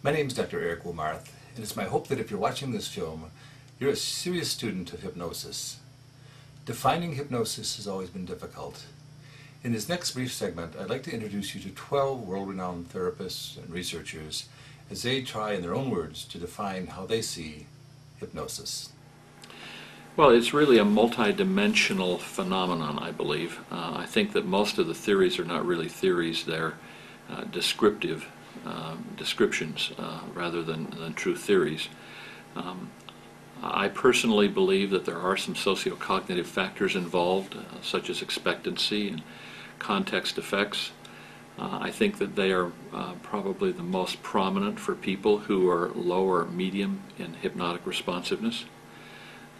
My name is Dr. Eric Willmarth, and it's my hope that if you're watching this film, you're a serious student of hypnosis. Defining hypnosis has always been difficult. In this next brief segment, I'd like to introduce you to 12 world-renowned therapists and researchers as they try, in their own words, to define how they see hypnosis. Well, it's really a multi-dimensional phenomenon, I believe. I think that most of the theories are not really theories, they're descriptive descriptions rather than true theories. I personally believe that there are some sociocognitive factors involved, such as expectancy and context effects. I think that they are probably the most prominent for people who are low or medium in hypnotic responsiveness.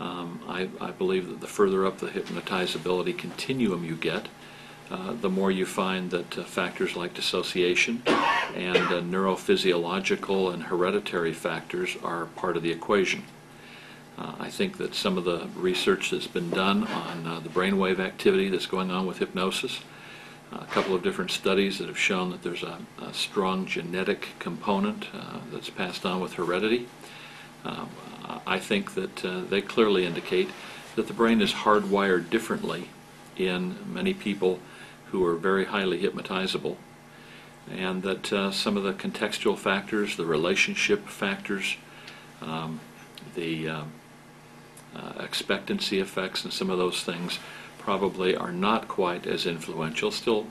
I believe that the further up the hypnotizability continuum you get, the more you find that factors like dissociation and neurophysiological and hereditary factors are part of the equation. I think that some of the research that's been done on the brainwave activity that's going on with hypnosis, a couple of different studies that have shown that there's a strong genetic component that's passed on with heredity. I think that they clearly indicate that the brain is hardwired differently in many people who are very highly hypnotizable, and that some of the contextual factors, the relationship factors, the expectancy effects and some of those things probably are not quite as influential, still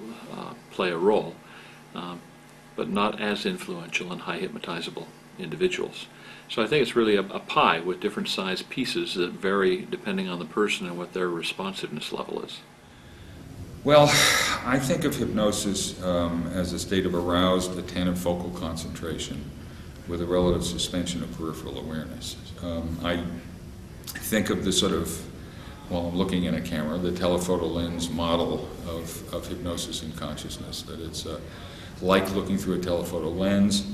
play a role, but not as influential in high hypnotizable individuals. So I think it's really a pie with different sized pieces that vary depending on the person and what their responsiveness level is. Well, I think of hypnosis as a state of aroused, attentive focal concentration with a relative suspension of peripheral awareness. I think of the sort of, while I'm looking in a camera, the telephoto lens model of hypnosis and consciousness, that it's like looking through a telephoto lens.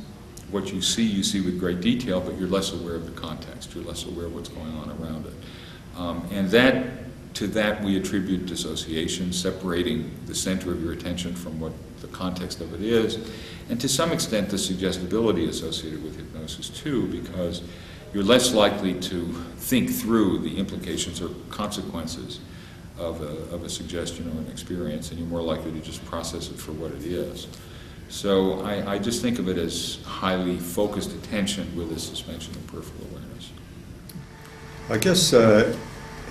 What you see with great detail, but you're less aware of the context, you're less aware of what's going on around it. And to that we attribute dissociation, separating the center of your attention from what the context of it is, and to some extent the suggestibility associated with hypnosis too, because you're less likely to think through the implications or consequences of a suggestion or an experience, and you're more likely to just process it for what it is. So I just think of it as highly focused attention with a suspension of peripheral awareness. I guess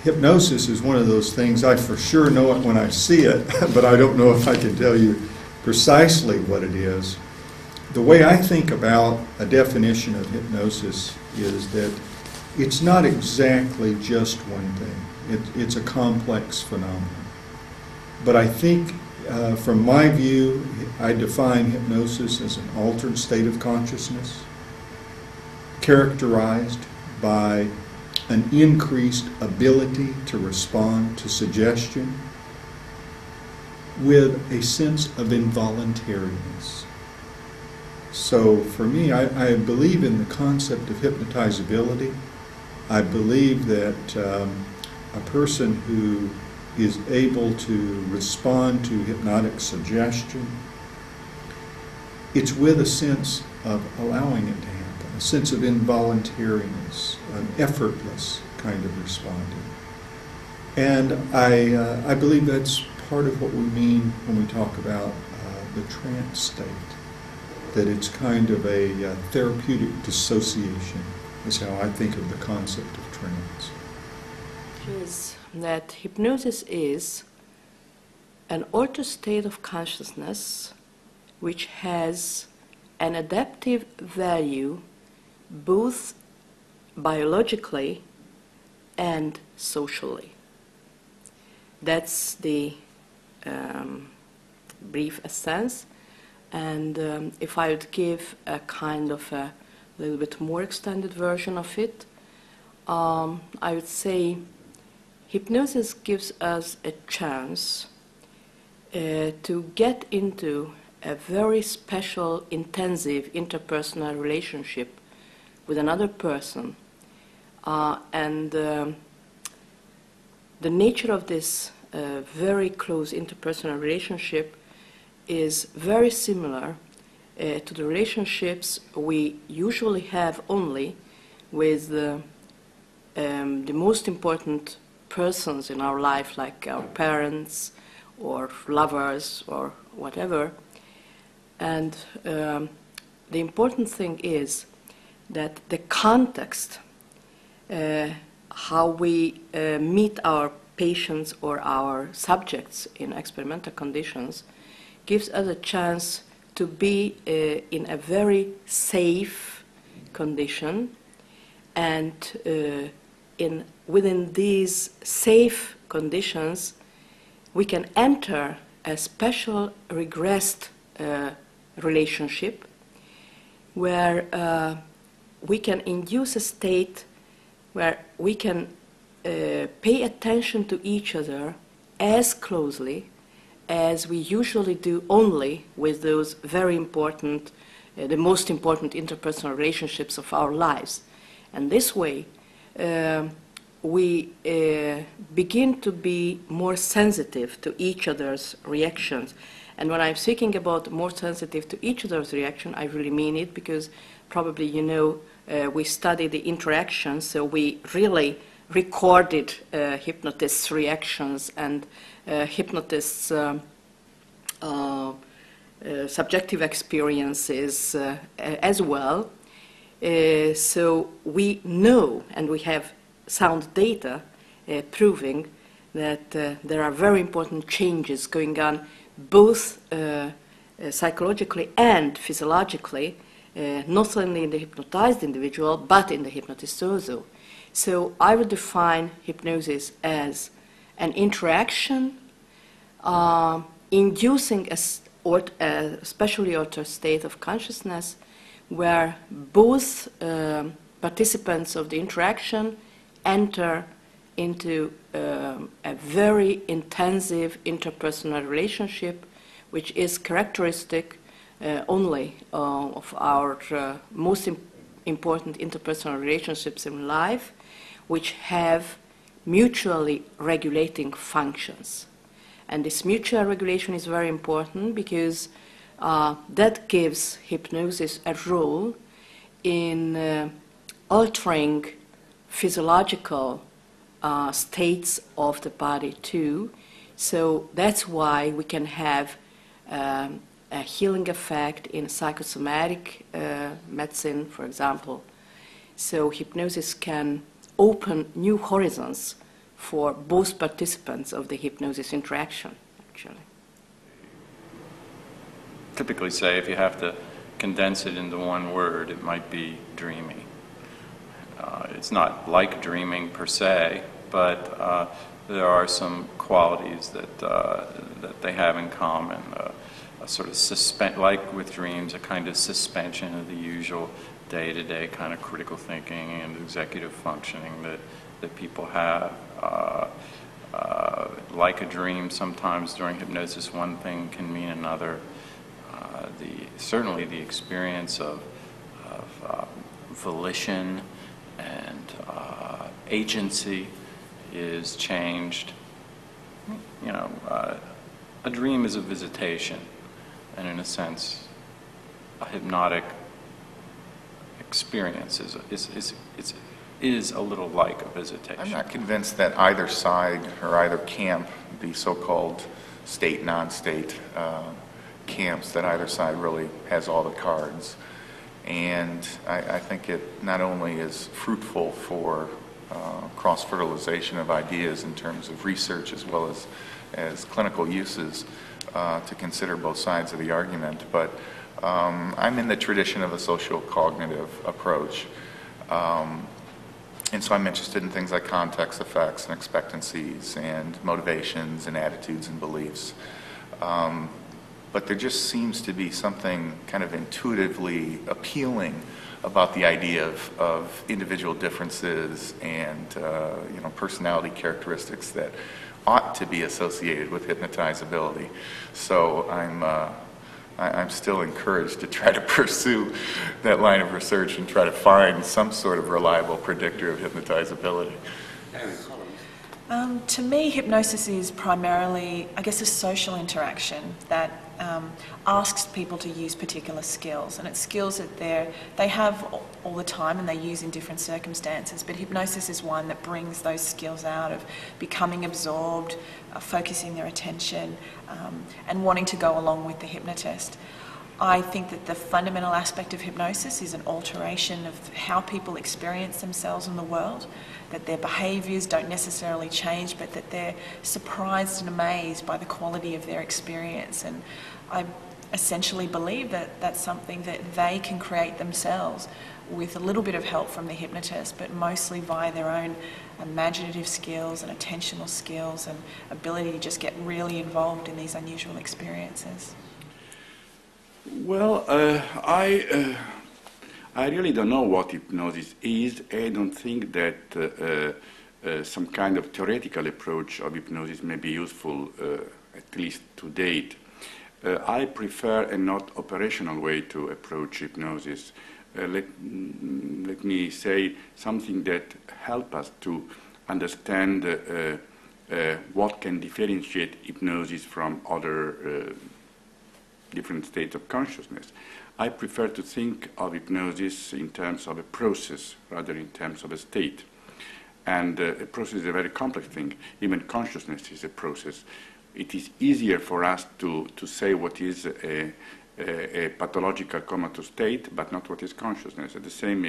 hypnosis is one of those things, I for sure know it when I see it, but I don't know if I can tell you precisely what it is. The way I think about a definition of hypnosis is that it's not exactly just one thing. It's a complex phenomenon. But I think, from my view, I define hypnosis as an altered state of consciousness characterized by an increased ability to respond to suggestion with a sense of involuntariness. So for me, I believe in the concept of hypnotizability. I believe that a person who is able to respond to hypnotic suggestion, it's with a sense of allowing it to happen, a sense of involuntariness, an effortless kind of responding. And I believe that's part of what we mean when we talk about the trance state, that it's kind of a therapeutic dissociation is how I think of the concept of trance. Is that hypnosis is an altered state of consciousness which has an adaptive value both biologically and socially. That's the brief essence. And if I would give a kind of a little bit more extended version of it, I would say hypnosis gives us a chance to get into a very special, intensive interpersonal relationship with another person. And the nature of this very close interpersonal relationship is very similar to the relationships we usually have only with the most important persons in our life, like our parents or lovers or whatever. And the important thing is that the context, how we meet our patients or our subjects in experimental conditions, gives us a chance to be in a very safe condition, and within these safe conditions we can enter a special regressed relationship where we can induce a state where we can pay attention to each other as closely as we usually do only with those very important, the most important interpersonal relationships of our lives. And this way, we begin to be more sensitive to each other's reactions. And when I'm speaking about more sensitive to each other's reaction, I really mean it, because probably you know we study the interactions, so we really recorded hypnotists' reactions and hypnotists' subjective experiences as well. So we know, and we have sound data proving that there are very important changes going on both psychologically and physiologically, not only in the hypnotized individual, but in the hypnotist also. So I would define hypnosis as an interaction inducing a specially altered state of consciousness where both participants of the interaction enter into a very intensive interpersonal relationship, which is characteristic only of our most important interpersonal relationships in life, which have mutually regulating functions. And this mutual regulation is very important because that gives hypnosis a role in altering physiological states of the body too. So that's why we can have a healing effect in psychosomatic medicine, for example. So hypnosis can open new horizons for both participants of the hypnosis interaction, actually. Typically say if you have to condense it into one word, it might be dreaming. It's not like dreaming per se, but there are some qualities that they have in common. A sort of like with dreams, a kind of suspension of the usual day-to-day kind of critical thinking and executive functioning that people have. Like a dream, sometimes during hypnosis, one thing can mean another. Certainly the experience of volition and agency is changed. You know, a dream is a visitation, and in a sense, a hypnotic experience is a little like a visitation. I'm not convinced that either side or either camp, the so-called state, non-state camps, that either side really has all the cards. And I think it not only is fruitful for cross-fertilization of ideas in terms of research as well as clinical uses to consider both sides of the argument, but I'm in the tradition of a social-cognitive approach. And so I'm interested in things like context effects and expectancies and motivations and attitudes and beliefs. But there just seems to be something kind of intuitively appealing about the idea of individual differences and personality characteristics that ought to be associated with hypnotizability. So I'm still encouraged to try to pursue that line of research and try to find some sort of reliable predictor of hypnotizability. To me, hypnosis is primarily, I guess, a social interaction that asks people to use particular skills, and it's skills that they have all the time and they use in different circumstances, but hypnosis is one that brings those skills out of becoming absorbed, focusing their attention, and wanting to go along with the hypnotist. I think that the fundamental aspect of hypnosis is an alteration of how people experience themselves in the world, that their behaviours don't necessarily change, but that they're surprised and amazed by the quality of their experience. And I essentially believe that that's something that they can create themselves with a little bit of help from the hypnotist, but mostly via their own imaginative skills and attentional skills and ability to just get really involved in these unusual experiences. Well, I really don't know what hypnosis is. I don't think that some kind of theoretical approach of hypnosis may be useful, at least to date. I prefer a not operational way to approach hypnosis. Let me say something that helps us to understand what can differentiate hypnosis from other different states of consciousness. I prefer to think of hypnosis in terms of a process rather in terms of a state. And a process is a very complex thing. Even consciousness is a process. It is easier for us to say what is a pathological comatose state, but not what is consciousness. The same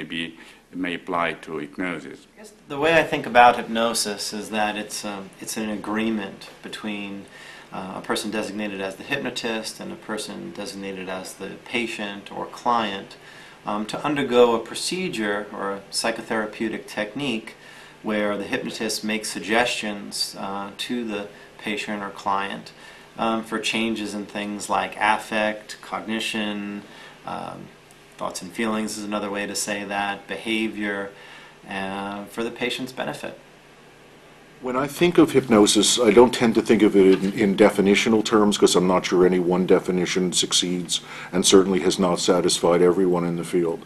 may apply to hypnosis. I guess the way I think about hypnosis is that it's an agreement between a person designated as the hypnotist and a person designated as the patient or client to undergo a procedure or a psychotherapeutic technique where the hypnotist makes suggestions to the patient or client for changes in things like affect, cognition, thoughts and feelings is another way to say that, behavior, for the patient's benefit. When I think of hypnosis, I don't tend to think of it in definitional terms because I'm not sure any one definition succeeds and certainly has not satisfied everyone in the field.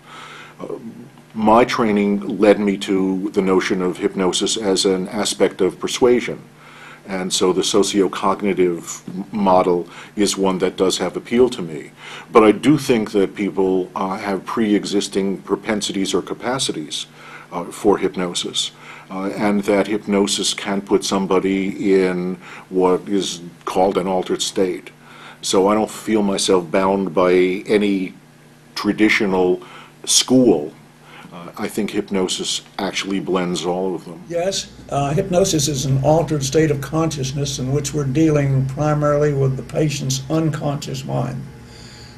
My training led me to the notion of hypnosis as an aspect of persuasion. And so the sociocognitive model is one that does have appeal to me. But I do think that people have pre-existing propensities or capacities for hypnosis. And that hypnosis can put somebody in what is called an altered state. So I don't feel myself bound by any traditional school. I think hypnosis actually blends all of them. Yes, hypnosis is an altered state of consciousness in which we're dealing primarily with the patient's unconscious mind.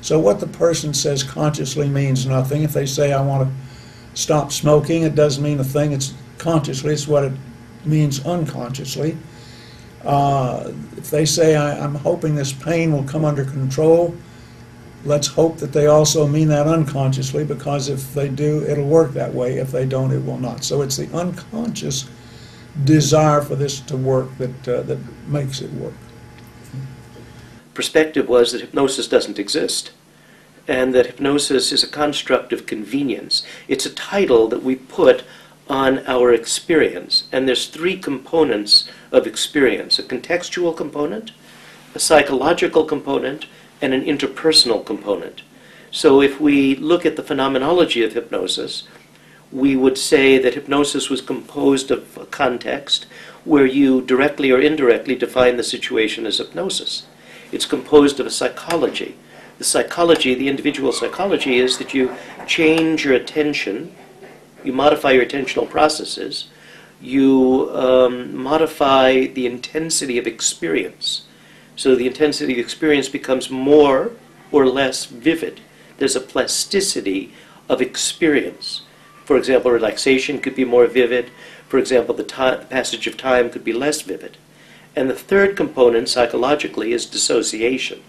So what the person says consciously means nothing. If they say, I want to stop smoking, it doesn't mean a thing. It's consciously, it's what it means unconsciously. If they say, I'm hoping this pain will come under control, let's hope that they also mean that unconsciously, because if they do, it'll work that way. If they don't, it will not. So it's the unconscious desire for this to work that makes it work. Perspective was that hypnosis doesn't exist, and that hypnosis is a construct of convenience. It's a title that we put on our experience, and there's three components of experience: a contextual component, a psychological component, and an interpersonal component. So if we look at the phenomenology of hypnosis, we would say that hypnosis was composed of a context where you directly or indirectly define the situation as hypnosis. It's composed of a psychology. The psychology, the individual psychology, is that you change your attention, you modify your attentional processes, you modify the intensity of experience. So the intensity of experience becomes more or less vivid. There's a plasticity of experience. For example, relaxation could be more vivid. For example, the passage of time could be less vivid. And the third component, psychologically, is dissociation.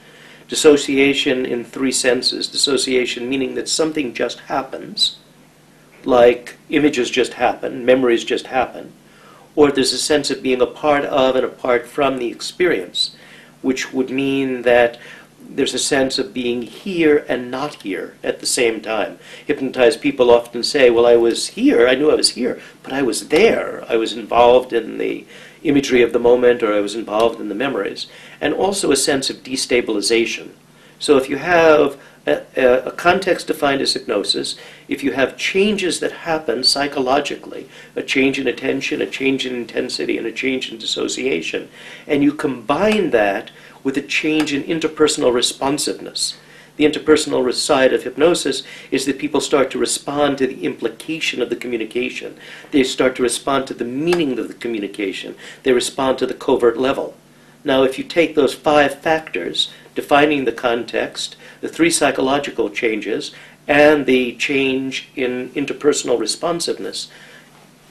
Dissociation in three senses. Dissociation meaning that something just happens, like images just happen, memories just happen, or there's a sense of being a part of and apart from the experience, which would mean that there's a sense of being here and not here at the same time. Hypnotized people often say, well, I was here, I knew I was here, but I was there. I was involved in the imagery of the moment, or I was involved in the memories, and also a sense of destabilization. So if you have a context defined as hypnosis, if you have changes that happen psychologically, a change in attention, a change in intensity, and a change in dissociation, and you combine that with a change in interpersonal responsiveness. The interpersonal side of hypnosis is that people start to respond to the implication of the communication. They start to respond to the meaning of the communication. They respond to the covert level. Now, if you take those 5 factors, defining the context, the 3 psychological changes, and the change in interpersonal responsiveness,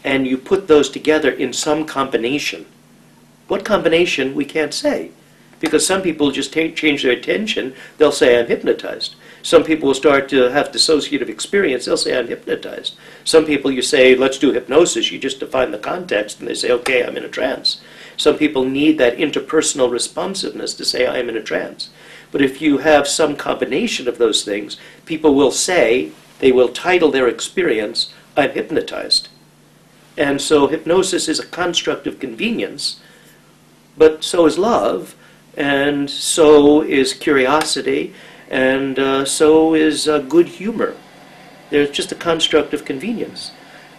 and you put those together in some combination. What combination, we can't say. Because some people just change their attention, they'll say, I'm hypnotized. Some people will start to have dissociative experience, they'll say, I'm hypnotized. Some people, you say, let's do hypnosis, you just define the context, and they say, okay, I'm in a trance. Some people need that interpersonal responsiveness to say, I'm in a trance. But if you have some combination of those things, people will say, they will title their experience, I'm hypnotized. And so hypnosis is a construct of convenience, but so is love, and so is curiosity, and so is good humor. There's just a construct of convenience.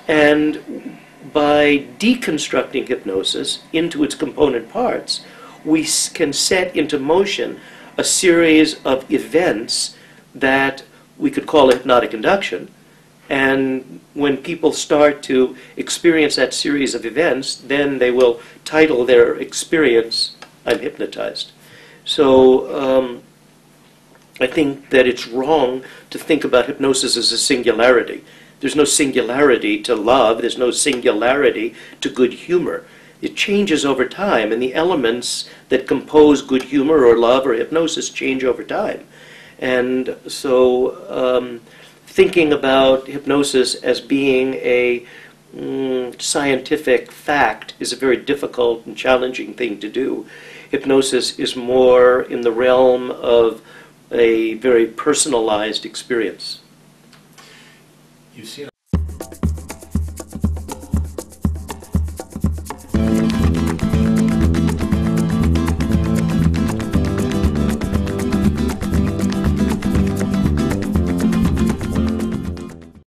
And by deconstructing hypnosis into its component parts, we can set into motion a series of events that we could call hypnotic induction. And when people start to experience that series of events, then they will title their experience, I'm hypnotized. So I think that it's wrong to think about hypnosis as a singularity. There's no singularity to love. There's no singularity to good humor. It changes over time, and the elements that compose good humor or love or hypnosis change over time. And so thinking about hypnosis as being a scientific fact is a very difficult and challenging thing to do. Hypnosis is more in the realm of a very personalized experience. You see